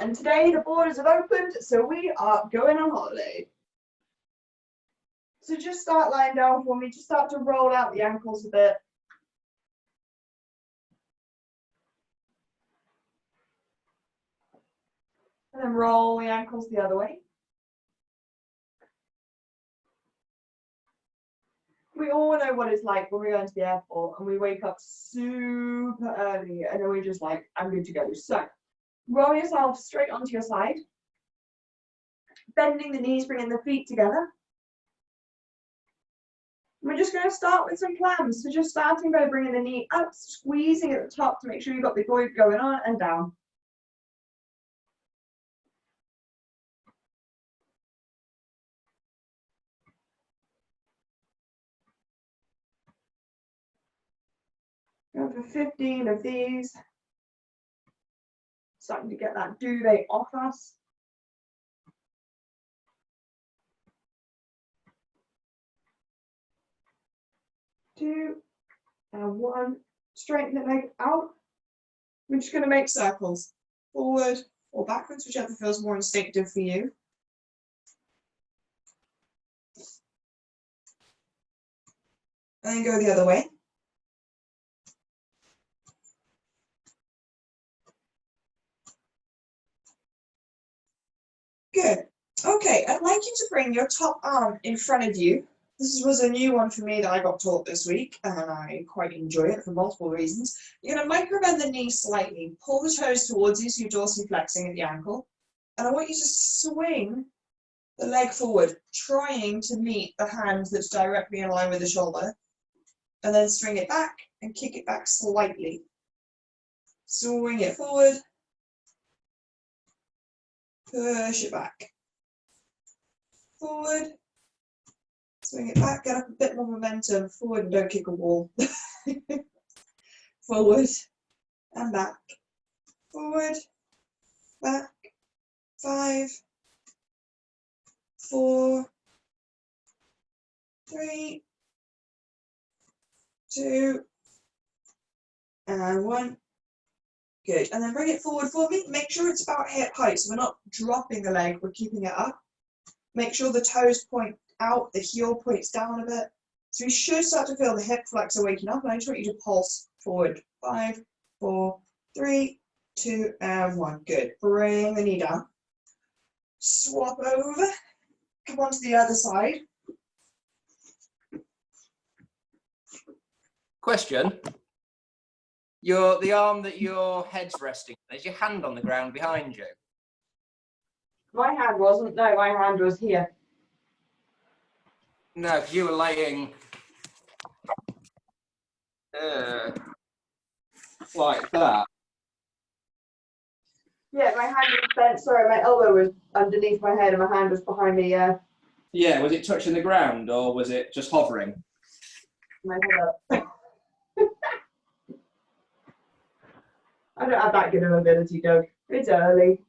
And today the borders have opened, so we are going on holiday. So just start lying down for me, just start to roll out the ankles a bit. And then roll the ankles the other way. We all know what it's like when we're going to the airport and we wake up super early and then we're just like, I'm good to go. So roll yourself straight onto your side, bending the knees, bringing the feet together. We're just going to start with some plans. So just starting by bringing the knee up, squeezing at the top to make sure you've got the glute going on and down. Go for 15 of these. Starting to get that duvet off us. 2 and 1. Straighten the leg out. We're just going to make circles, forward or backwards, whichever feels more instinctive for you. And then go the other way. Good. Okay, I'd like you to bring your top arm in front of you. This was a new one for me that I got taught this week, and I quite enjoy it for multiple reasons. You're going to microbend the knee slightly, pull the toes towards you so you're dorsiflexing at the ankle, and I want you to swing the leg forward, trying to meet the hand that's directly in line with the shoulder, and then swing it back and kick it back slightly. Swing it forward, push it back, forward, swing it back, get up a bit more momentum, forward and don't kick a wall. Forward and back, forward, back, 5, 4, 3, 2, and 1. Good, and then bring it forward for me. Make sure it's about hip height, so we're not dropping the leg, we're keeping it up. Make sure the toes point out, the heel points down a bit. So we should start to feel the hip flexor waking up, and I just want you to pulse forward. 5, 4, 3, 2, and 1. Good. Bring the knee down. Swap over. Come on to the other side. Question. The arm that your head's resting on, is your hand on the ground behind you? My hand wasn't, no, my hand was here. No, because you were laying like that. Yeah, my hand was bent, sorry, my elbow was underneath my head and my hand was behind me, yeah. Yeah, was it touching the ground or was it just hovering? My head up. I don't have that good of ability, Doug. It's early.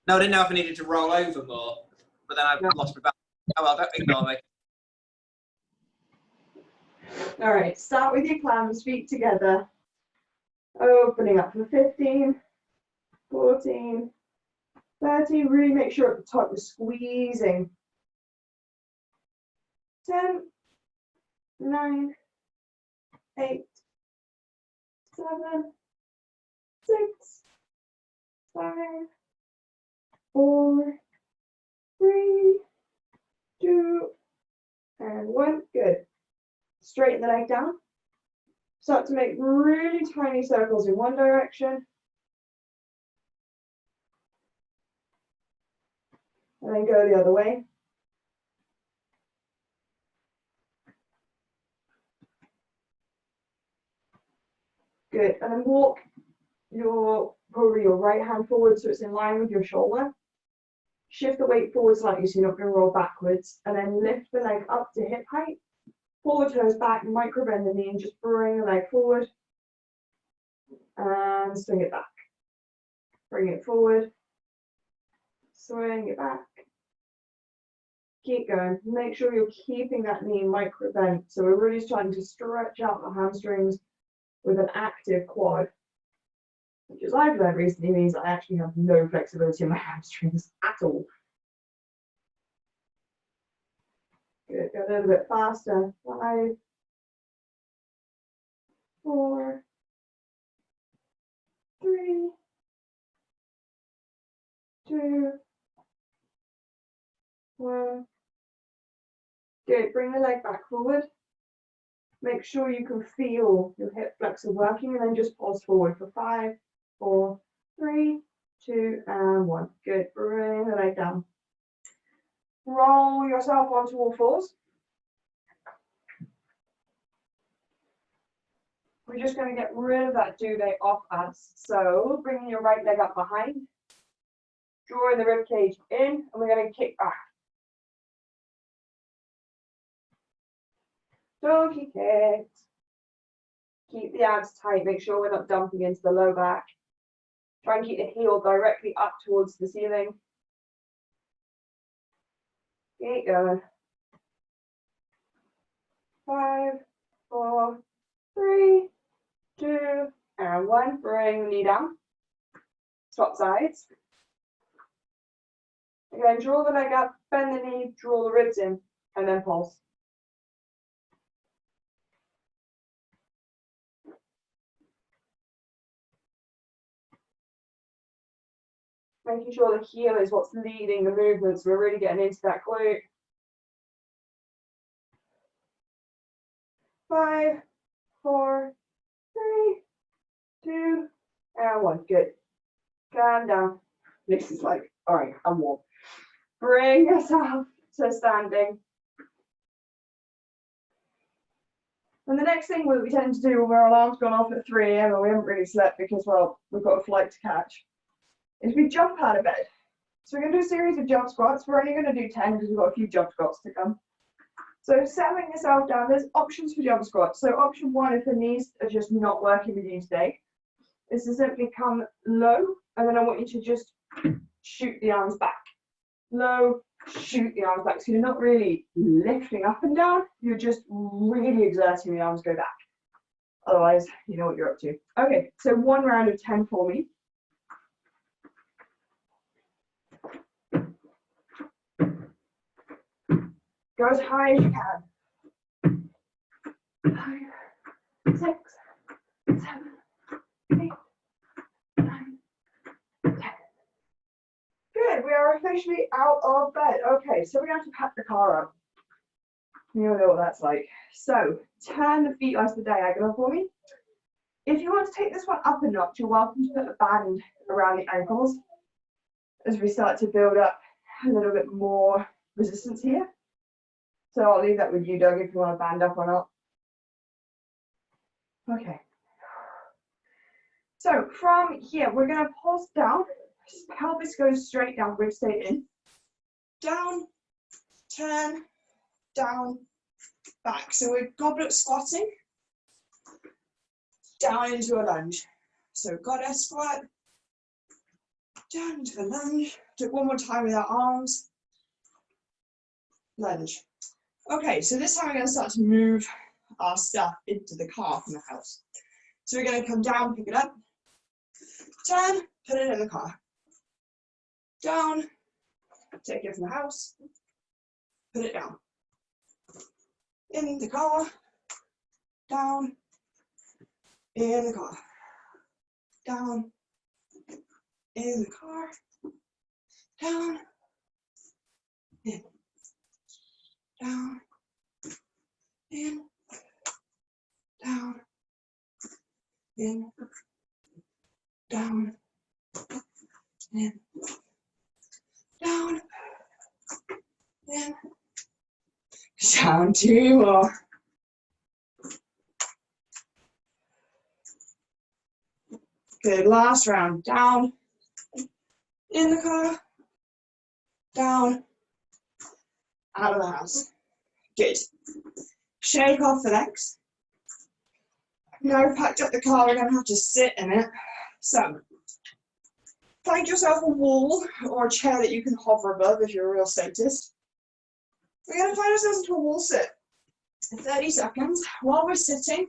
No, I didn't know if I needed to roll over more, but then I've lost my balance. Oh well, don't ignore me. All right, start with your clams, feet together. Opening up for 15, 14, 13. Really make sure at the top you're squeezing. 10, 9, 8, 7, 6, 5, 4, 3, 2, and 1. Good. Straighten the leg down. Start to make really tiny circles in one direction. And then go the other way. Good. And then walk probably your right hand forward so it's in line with your shoulder. Shift the weight forward slightly so you're not going to roll backwards. And then lift the leg up to hip height. Pull the toes back, micro bend the knee, and just bring the leg forward. And swing it back. Bring it forward. Swing it back. Keep going. Make sure you're keeping that knee micro bent. So we're really starting to stretch out the hamstrings with an active quad. which as I've learned recently means I actually have no flexibility in my hamstrings at all. Good, go a little bit faster. 5, 4, 3, 2, 1. Good, bring the leg back forward. Make sure you can feel your hip flexor working and then just pulse forward for 5, 4, 3, 2, and 1. Good, bring the leg down. Roll yourself onto all fours. We're just going to get rid of that duvet off us. So bringing your right leg up behind, drawing the rib cage in, and we're going to kick back. Donkey kicks. Keep the abs tight. Make sure we're not dumping into the low back. Try and keep the heel directly up towards the ceiling. Keep going. 5, 4, 3, 2, and 1. Bring the knee down. Swap sides. Again, draw the leg up, bend the knee, draw the ribs in, and then pulse. Making sure the heel is what's leading the movements. We're really getting into that glute. 5, 4, 3, 2, and 1. Good. Calm down. This is like, all right, I'm warm. Bring yourself to standing. And the next thing we tend to do when our alarm's gone off at 3 AM and we haven't really slept because, well, we've got a flight to catch, is we jump out of bed. So we're going to do a series of jump squats. We're only going to do 10 because we've got a few jump squats to come. So settling yourself down, there's options for jump squats. So option 1, if the knees are just not working with you today, is to simply come low, and then I want you to just shoot the arms back. Low, shoot the arms back. So you're not really lifting up and down, you're just really exerting the arms go back. Otherwise, you know what you're up to. Okay, so 1 round of 10 for me. Go as high as you can. 5, 6, 7, 8, 9, 10. Good, we are officially out of bed. Okay, so we're going to have to pack the car up. You know what that's like. So, turn the feet onto the diagonal for me. If you want to take this one up a notch, you're welcome to put a band around the ankles as we start to build up a little bit more resistance here. So I'll leave that with you, Doug, if you want to band up or not. Okay. So from here, we're going to pulse down. Pelvis goes straight down, ribs stay in. Down, turn, down, back. So we're goblet squatting. Down into a lunge. So goddess squat. Down into the lunge. Do it one more time with our arms. Lunge. Okay, so this time we're going to start to move our stuff into the car from the house. So we're going to come down, pick it up, turn, put it in the car. Down, take it from the house, put it down. In the car, down, in the car, down, in the car, down, in. Down, in, down, in, down, in, down, in, down, 2 more. Good, last round, down, in the car, down, out of the house. Good. Shake off the legs. Now we've packed up the car, we're going to have to sit in it. So, find yourself a wall or a chair that you can hover above if you're a real sadist. We're going to find ourselves into a wall sit. 30 seconds. While we're sitting,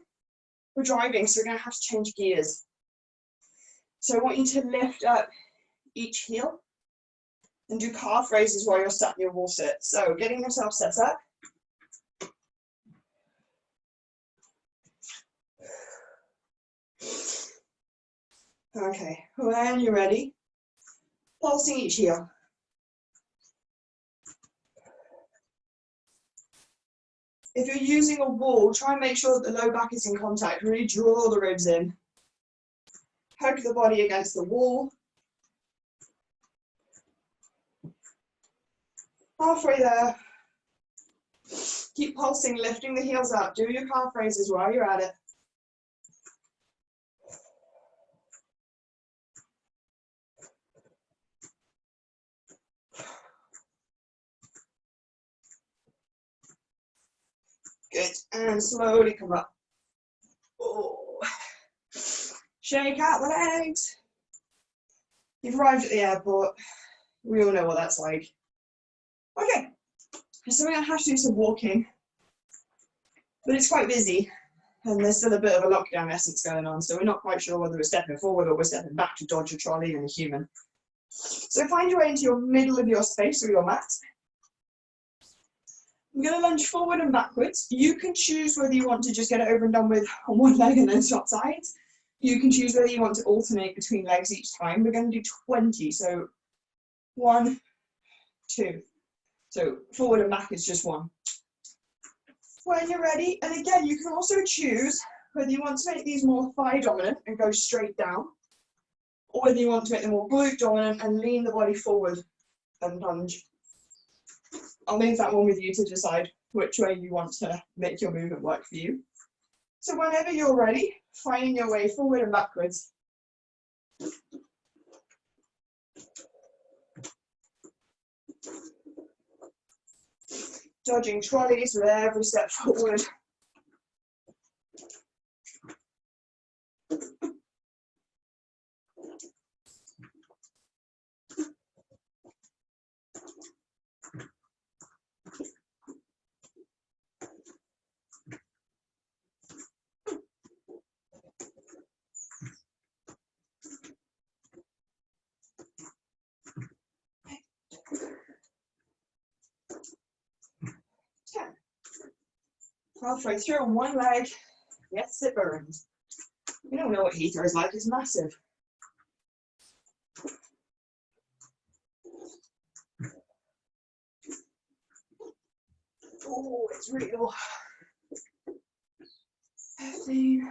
we're driving, so we're going to have to change gears. So I want you to lift up each heel and do calf raises while you're sat in your wall sit. So getting yourself set up. Okay, when you're ready, pulsing each heel. If you're using a wall, try and make sure that the low back is in contact. Really draw the ribs in. Hug the body against the wall. Halfway there. Keep pulsing, lifting the heels up. Do your calf raises while you're at it. Good, and slowly come up. Oh. Shake out the legs. You've arrived at the airport. We all know what that's like. Okay, so we're going to have to do some walking, but it's quite busy, and there's still a bit of a lockdown essence going on, so we're not quite sure whether we're stepping forward or we're stepping back to dodge a trolley and a human. So find your way into your middle of your space or your mat. I'm going to lunge forward and backwards. You can choose whether you want to just get it over and done with on one leg and then swap sides. You can choose whether you want to alternate between legs each time. We're going to do 20, so 1, 2. So forward and back is just 1. When you're ready, and again, you can also choose whether you want to make these more thigh dominant and go straight down, or whether you want to make them more glute dominant and lean the body forward and lunge. I'll leave that one with you to decide which way you want to make your movement work for you. So whenever you're ready, finding your way forward and backwards. Dodging trolleys with every step forward. Halfway through on one leg, yes, it burns. You don't know what heater is like, it's massive. Oh, it's real. 15.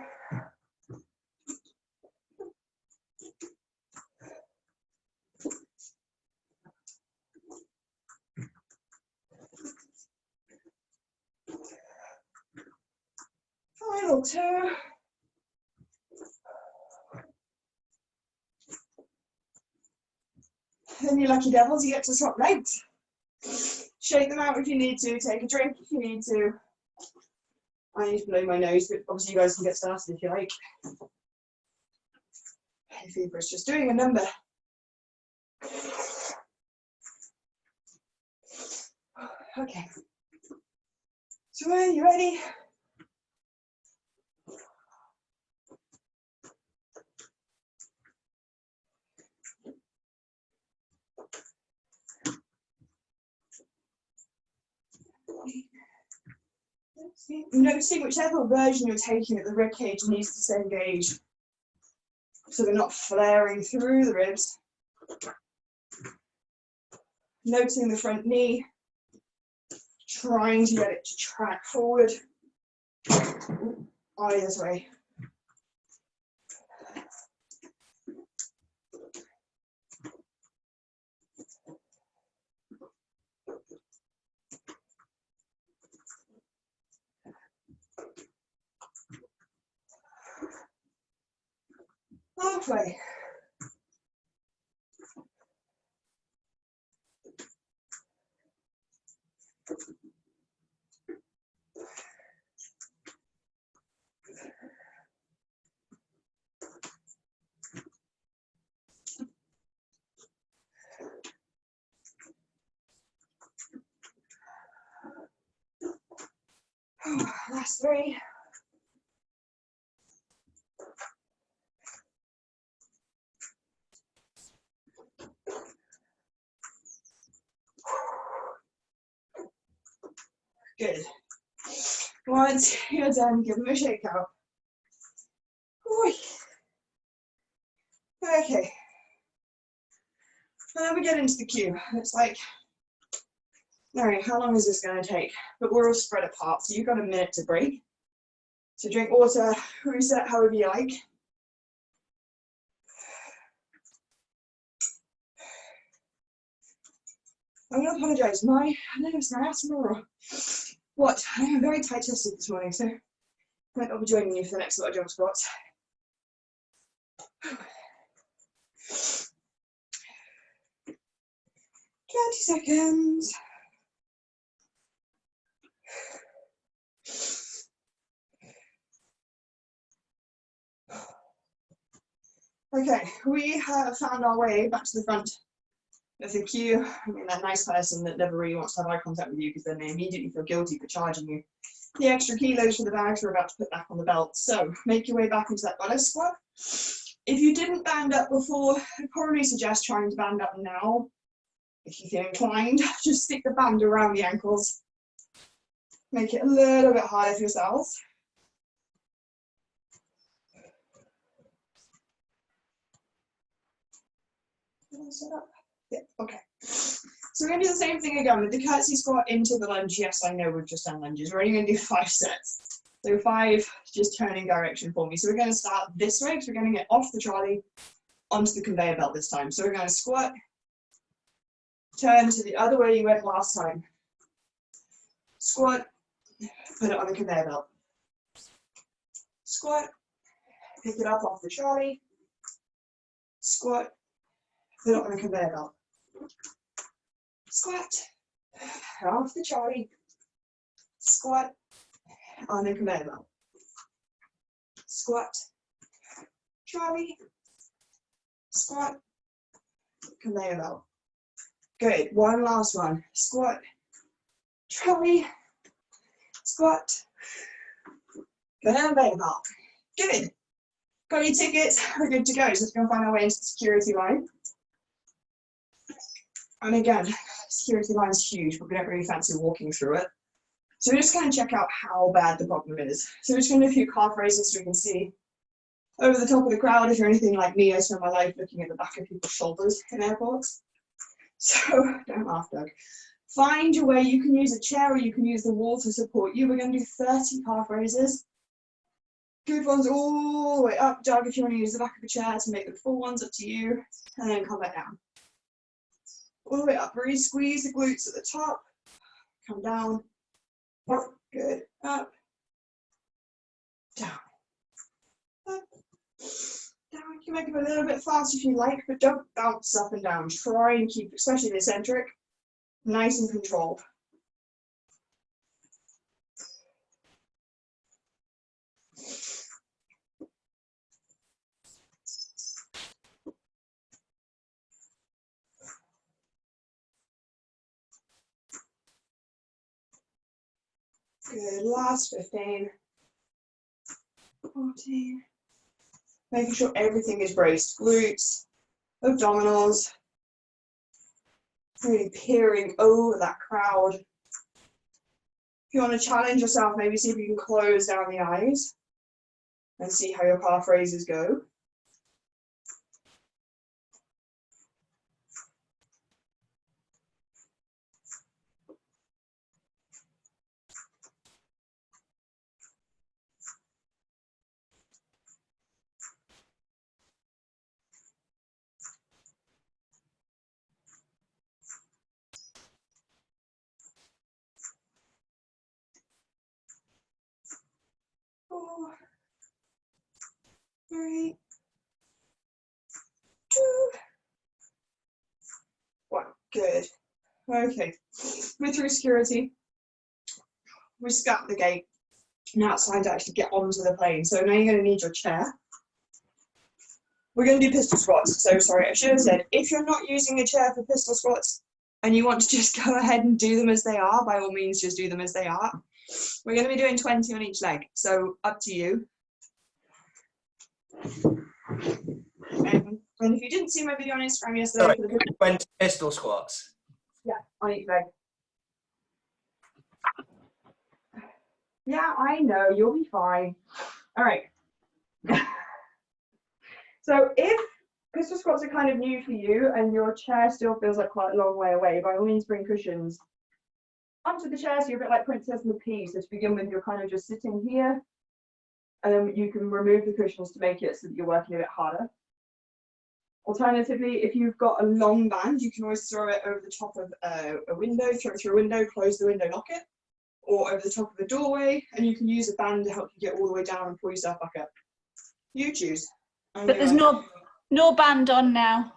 Final 2. Then you lucky devils, you get to swap legs. Shake them out if you need to, take a drink if you need to. I need to blow my nose, but obviously you guys can get started if you like. Hay fever is just doing a number. Okay. So are you ready? Noticing whichever version you're taking that the rib cage needs to stay engaged, so they're not flaring through the ribs. Noticing the front knee, trying to get it to track forward. Either way. Halfway. Last 3. Good. Once you're done, give them a shake out. Oy. Okay. And then we get into the queue. It's like, all right, how long is this going to take? But we're all spread apart, so you've got a minute to break. So drink water, reset however you like. I'm going to apologise. I don't know, it's my asthma or what? I'm very tight chested this morning, so I might not be joining you for the next lot of jump squats. 20 seconds. Okay, we have found our way back to the front of the queue. I mean, that nice person that never really wants to have eye contact with you because then they immediately feel guilty for charging you the extra kilos for the bags we're about to put back on the belt. So make your way back into that buttock squat. If you didn't band up before, I'd probably suggest trying to band up now. If you feel inclined, just stick the band around the ankles. Make it a little bit harder for yourselves. Set up? Yeah, okay. So we're going to do the same thing again with the curtsy squat into the lunge. Yes, I know we've just done lunges. We're only going to do 5 sets. So 5, just turning direction for me. So we're going to start this way because we're going to get off the trolley onto the conveyor belt this time. So we're going to squat, turn to the other way you went last time. Squat, put it on the conveyor belt. Squat, pick it up off the trolley. Squat, put it on the conveyor belt. Squat, off the trolley. Squat, on the conveyor belt. Squat, trolley. Squat, conveyor belt. Good, one last one. Squat, trolley. Squat, conveyor belt. Good. Got your tickets, we're good to go. So let's go and find our way into the security line. And again, security line is huge, but we don't really fancy walking through it. So we're just going to check out how bad the problem is. So we're just going to do a few calf raises so we can see over the top of the crowd. If you're anything like me, I spend my life looking at the back of people's shoulders in airports. So don't laugh, Doug. Find your way. You can use a chair or you can use the wall to support you. We're going to do 30 calf raises. Good ones all the way up. Doug, if you want to use the back of a chair to make the full ones, up to you. And then come back down. All the way up. Really squeeze the glutes at the top. Come down. Up. Good. Up. Down. Up. Down. You can make it a little bit fast if you like, but don't bounce up and down. Try and keep, especially the eccentric, nice and controlled. Good, last 15, 14, making sure everything is braced, glutes, abdominals, really peering over that crowd. If you want to challenge yourself, maybe see if you can close down the eyes and see how your calf raises go. Four, 3, 2, 1. Good. Okay. We're through security. We scat the gate. Now it's time to actually get onto the plane. So now you're going to need your chair. We're going to do pistol squats. So sorry, I should have said, if you're not using a chair for pistol squats and you want to just go ahead and do them as they are, by all means, just do them as they are. We're going to be doing 20 on each leg. So up to you. And if you didn't see my video on Instagram yesterday, Sorry, 20 pistol squats. yeah, on each leg. Yeah, I know, you'll be fine. All right. So if pistol squats are kind of new for you and your chair still feels like quite a long way away, by all means bring cushions onto the chair so you're a bit like Princess and the Pea. So to begin with, you're kind of just sitting here, and then you can remove the cushions to make it so that you're working a bit harder. Alternatively, if you've got a long band, you can always throw it over the top of a window, throw it through a window, close the window, lock it, or over the top of a doorway, and you can use a band to help you get all the way down and pull yourself back up. You choose. But there's no band on now.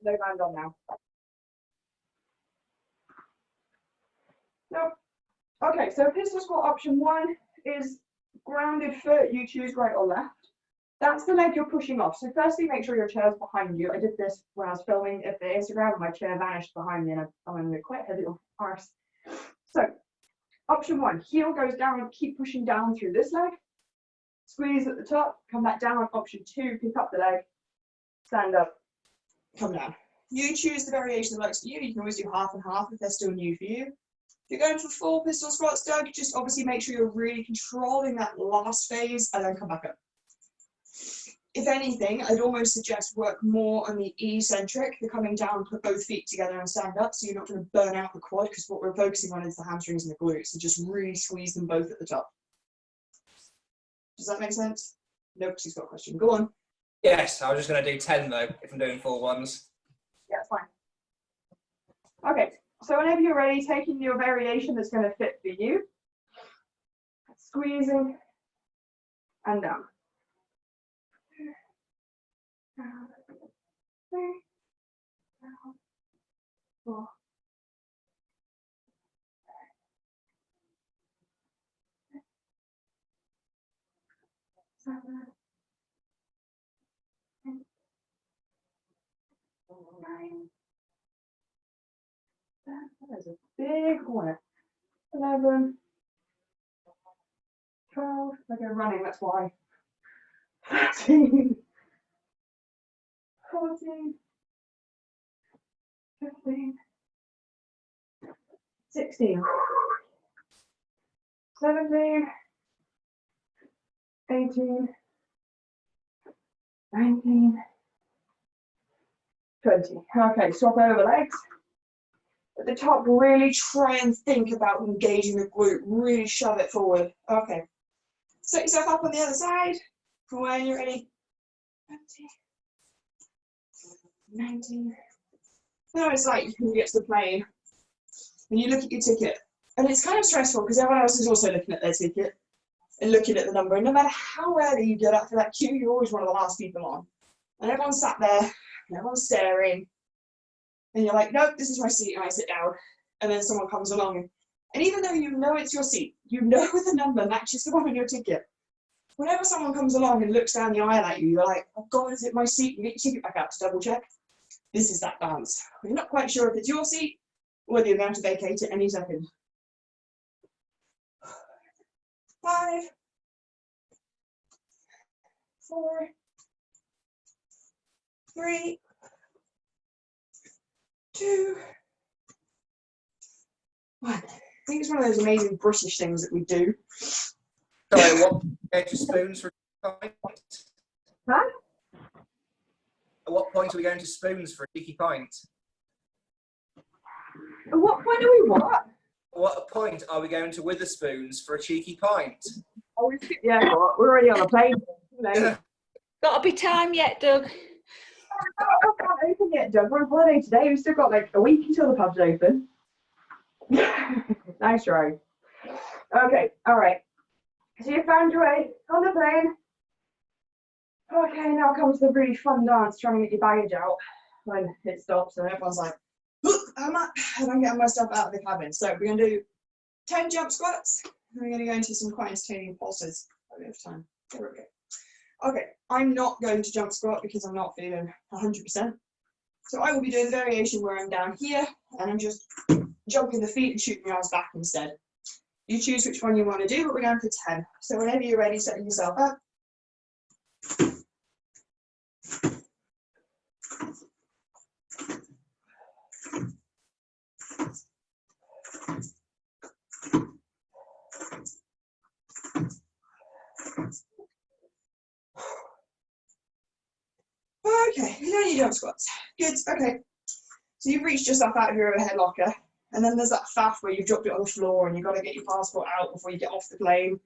No band on now. Nope. Okay, so pistol squat option 1 is grounded foot. You choose right or left. That's the leg you're pushing off. So firstly, make sure your chair's behind you. I did this when I was filming the Instagram, and my chair vanished behind me, and I'm going to quite a little arse. So option 1, heel goes down, keep pushing down through this leg. Squeeze at the top, come back down. Option 2, pick up the leg, stand up, come down. You choose the variation that works for you. You can always do half and half if they're still new for you. If you're going for full pistol squats, Doug, just obviously make sure you're really controlling that last phase and then come back up. If anything, I'd almost suggest work more on the eccentric, the coming down, put both feet together and stand up, so you're not going to burn out the quad, because what we're focusing on is the hamstrings and the glutes, so just really squeeze them both at the top. Does that make sense? No, because he's got a question. Go on. Yes, I was just going to do 10 though, if I'm doing full ones. Yeah, it's fine. Okay, so whenever you're ready, taking your variation that's going to fit for you, squeezing and down. 3, 4, 7, 8, 9, 10. That is a big one. 11, 12. I go running, that's why. 13, 14, 15, 16, 17, 18, 19, 20. Okay, swap over legs. At the top, really try and think about engaging the glute. Really shove it forward. Okay. Set yourself up on the other side for when you're ready. 20, 19. Now it's like you can get to the plane and you look at your ticket. And it's kind of stressful because everyone else is also looking at their ticket and looking at the number. And no matter how early you get up for that queue, you're always one of the last people on. And everyone's sat there, and everyone's staring. And you're like, nope, this is my seat, and I sit down. And then someone comes along. And even though you know it's your seat, you know the number matches the one on your ticket. Whenever someone comes along and looks down the aisle at you, you're like, oh God, is it my seat? You get your ticket back out to double check. This is that dance. You're not quite sure if it's your seat or whether you're going to vacate it any second. 5, 4, 3, 2, 1. I think it's one of those amazing British things that we do. Sorry, what go to spoons for a pint? Huh? At what point are we going to spoons for a cheeky pint? At what point are we what? At what point are we going to Witherspoons for a cheeky pint? Oh, yeah, we're already on a plane. You know. Got to be time yet, Doug. I can't open yet, Doug. We're on holiday today. We've still got like a week until the pub's open. Nice try. Okay, all right. So you found your way on the plane. Okay, now comes the really fun dance, trying to get your baggage out when it stops and everyone's like, look, I'm getting my stuff out of the cabin. So we're going to do 10 jump squats. And we're going to go into some quite entertaining pulses. I have time. There we go. Okay, I'm not going to jump squat because I'm not feeling 100%. So I will be doing the variation where I'm down here and I'm just jumping the feet and shooting my arms back instead. You choose which one you want to do, but we're going for 10. So whenever you're ready, setting yourself up. Okay, you don't need jump squats. Good, okay. So you've reached yourself out of your overhead locker, and then there's that faff where you've dropped it on the floor and you've got to get your passport out before you get off the plane,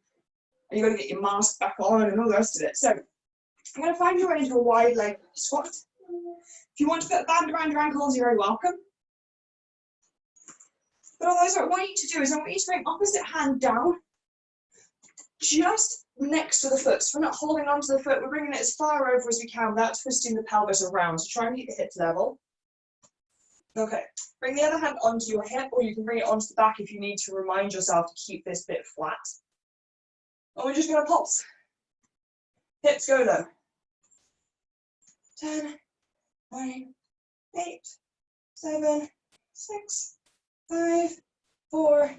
and you've got to get your mask back on and all the rest of it. So I'm going to find your way into a wide leg squat. If you want to put a band around your ankles, you're very welcome. But otherwise, what I want you to do is I want you to bring opposite hand down, just next to the foot. So we're not holding onto the foot, we're bringing it as far over as we can without twisting the pelvis around. So try and keep the hips level. Okay, bring the other hand onto your hip, or you can bring it onto the back if you need to remind yourself to keep this bit flat. And we're just going to pulse. Hips go low. 10, 9, 8, 7, 6, 5, 4,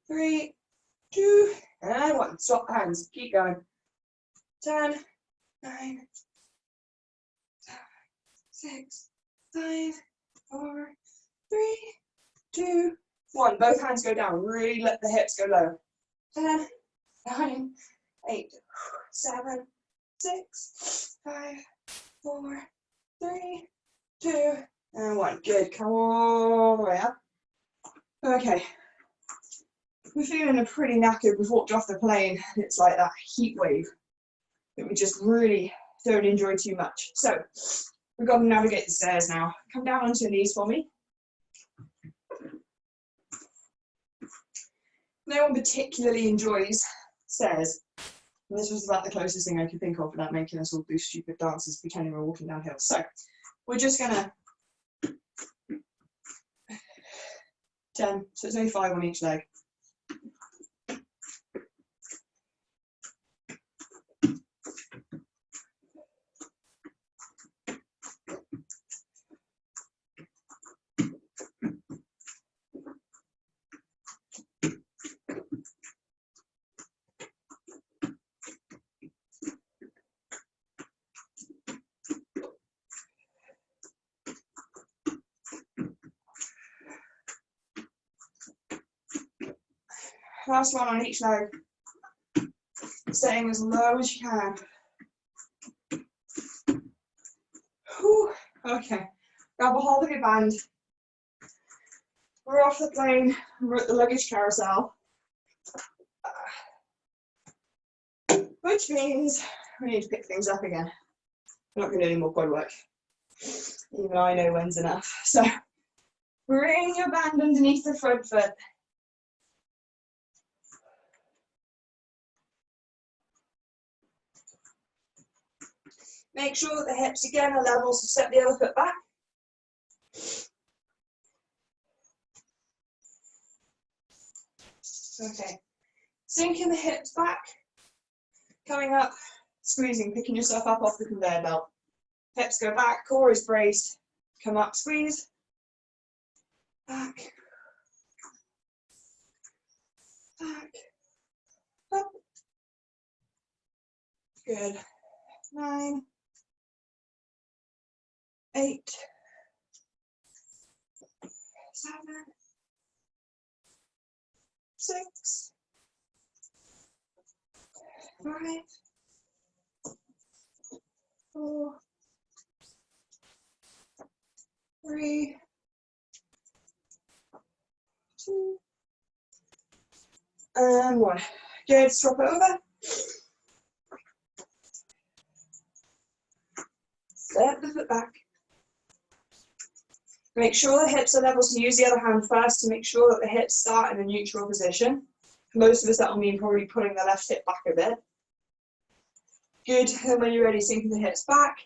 3, 2, and 1. Stop hands. Keep going. 10, 9, 6, 5, 4, 3, 2, 1. Both hands go down. Really let the hips go low. 10, 9, 8, 7, 6, 5, 4, 3, 2, and 1. Good. Come all the way up. Okay. We're feeling pretty knackered. We've walked off the plane. It's like that heat wave that we just really don't enjoy too much. So we've got to navigate the stairs now. Come down onto your knees for me. No one particularly enjoys stairs. And this was about the closest thing I could think of without making us all do stupid dances pretending we're walking downhill. So we're just gonna 10, so it's only 5 on each leg. Last one on each leg. Staying as low as you can. Whew. Okay, grab a hold of your band. We're off the plane, we're at the luggage carousel. Which means we need to pick things up again. We're not going to do any more quad work. Even I know when's enough. So, bring your band underneath the front foot. Make sure that the hips again are level, so step the other foot back. Okay, sinking the hips back, coming up, squeezing, picking yourself up off the conveyor belt. Hips go back, core is braced, come up, squeeze, back, back, up. Good. 9, 8, 7, 6, 5, 4, 3, 2, and 1. Good, swap it over. Step the foot back. Make sure the hips are level, so use the other hand first to make sure that the hips start in a neutral position. For most of us, that will mean probably pulling the left hip back a bit. Good, and when you're ready, sinking the hips back.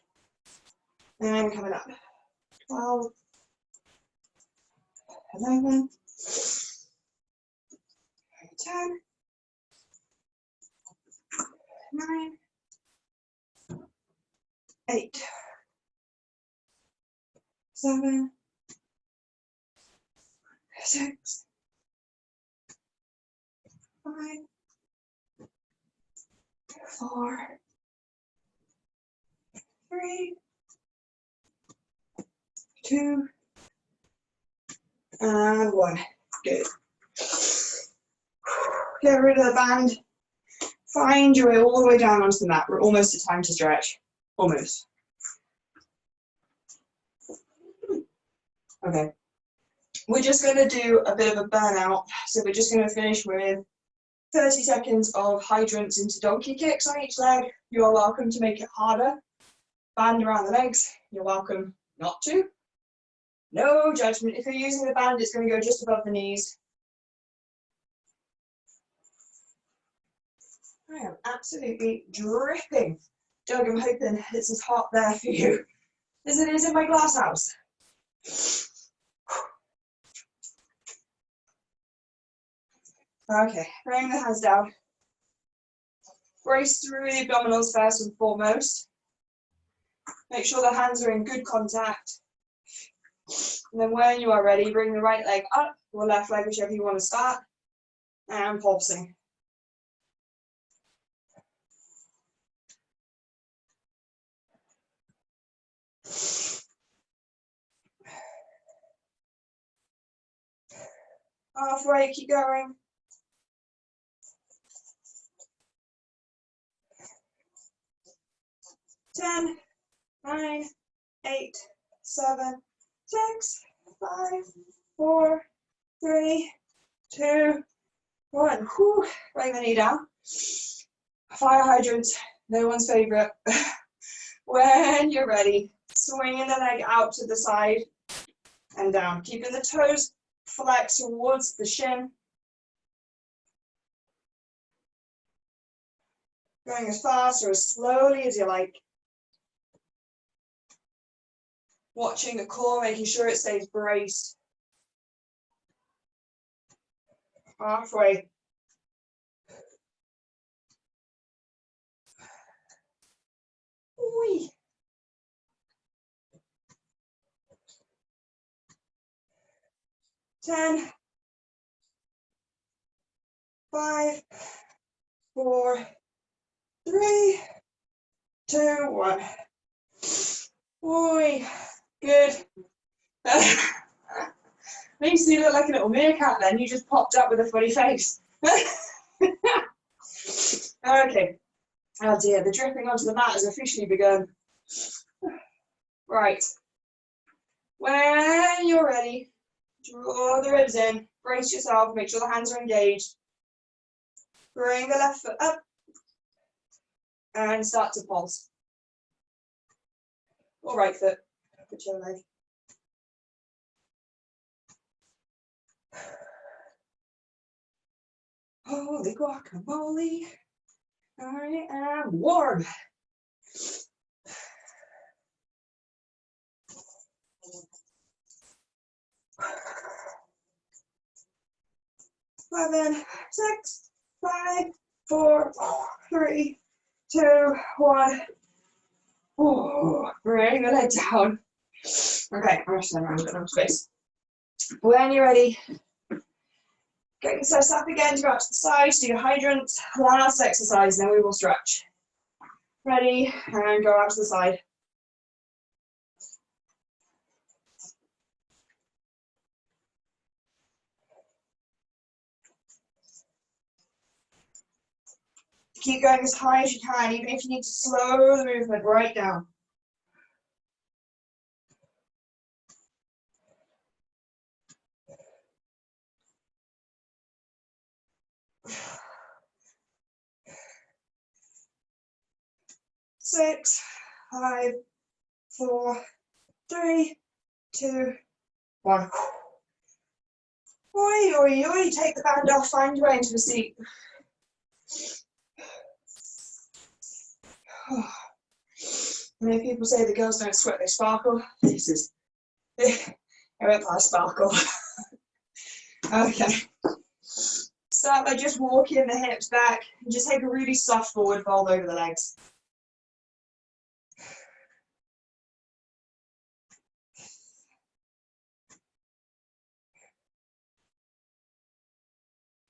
And coming up. 12, 11, 10, 9, 8, 7, 6, 5, 4, 3, 2, and 1. Good. Get rid of the band. Find your way all the way down onto the mat. We're almost at time to stretch. Almost. Okay. We're just going to do a bit of a burnout. So we're just going to finish with 30 seconds of hydrants into donkey kicks on each leg. You are welcome to make it harder. Band around the legs. You're welcome not to. No judgment. If you're using the band, it's going to go just above the knees. I am absolutely dripping. Doug, I'm hoping it's as hot there for you as it is in my glass house. Okay, bring the hands down. Brace through the abdominals first and foremost. Make sure the hands are in good contact. And then when you are ready, bring the right leg up, or left leg, whichever you want to start, and pulsing. Halfway, keep going. Ten, 9, 8, 7, 6, 5, 4, 3, 2, 1. Whew. Bring the knee down. Fire hydrants, no one's favorite. When you're ready, swinging the leg out to the side and down, keeping the toes flexed towards the shin. Going as fast or as slowly as you like. Watching the core, making sure it stays braced. Halfway. Wee. Ten, 5, 4, 3, 2, 1. Oi, good. Makes you look like a little meerkat then, you just popped up with a funny face. Okay. Oh dear, the dripping onto the mat has officially begun. Right. When you're ready, draw the ribs in, brace yourself, make sure the hands are engaged. Bring the left foot up and start to pulse. Or right foot, whichever leg. Holy guacamole, I am warm. Seven, 6, 5, 4, 3, 2, 1. Oh, bring the leg down. Okay, I'm going to stand around, got enough space. When you're ready, get yourself up again to go out to the side, do your hydrants, last exercise, then we will stretch. Ready, and go out to the side. Keep going as high as you can, even if you need to slow the movement right down. Six, 5, 4, 3, 2, 1. Oi, oi, oi, take the band off, find your way into the seat. Many people say the girls don't sweat, they sparkle. This is, I went past sparkle. Okay. Start by just walking the hips back and just take a really soft forward fold over the legs.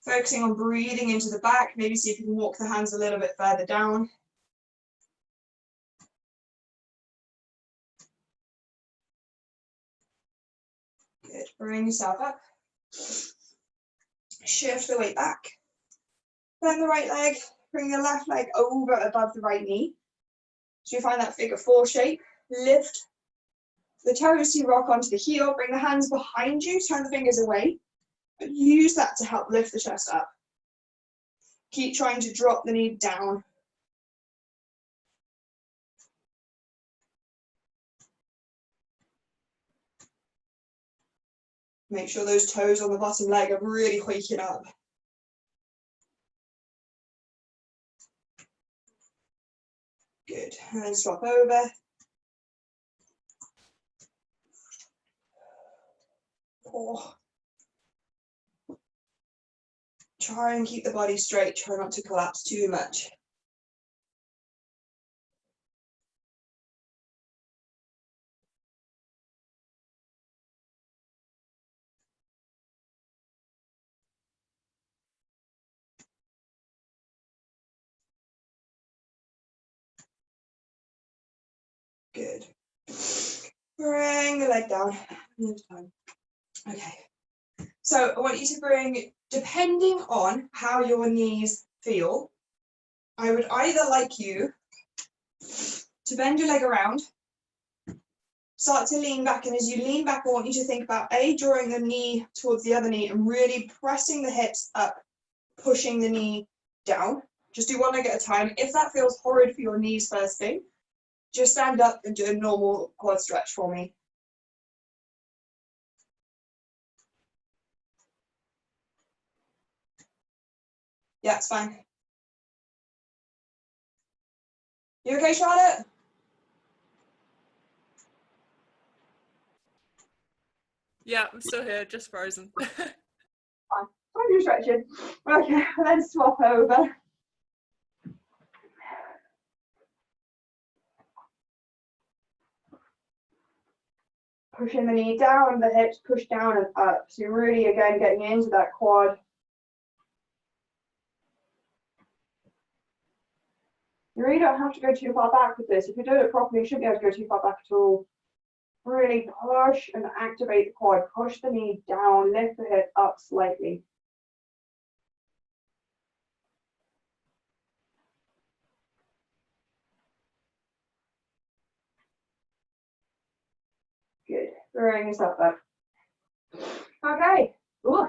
Focusing on breathing into the back, maybe see if you can walk the hands a little bit further down. Good, bring yourself up. Shift the weight back. Bend the right leg, bring the left leg over above the right knee. So you find that figure 4 shape. Lift The toes seem rock onto the heel, bring the hands behind you, turn the fingers away, but use that to help lift the chest up. Keep trying to drop the knee down. Make sure those toes on the bottom leg are really waking up. Good, and then swap over. Oh. Try and keep the body straight, try not to collapse too much. Good. Bring the leg down. Okay. So I want you to bring, depending on how your knees feel, I would either like you to bend your leg around, start to lean back, and as you lean back, I want you to think about drawing the knee towards the other knee and really pressing the hips up, pushing the knee down. Just do one leg at a time. If that feels horrid for your knees first thing, just stand up and do a normal quad stretch for me. Yeah, it's fine. You okay, Charlotte? Yeah, I'm still here, just frozen. Fine. You're stretching. Okay, let's swap over. Pushing the knee down, the hips push down and up. So you're really, again, getting into that quad. You really don't have to go too far back with this. If you're doing it properly, you shouldn't be able to go too far back at all. Really push and activate the quad. Push the knee down, lift the hip up slightly. Good. Bring yourself up. Okay. Ooh,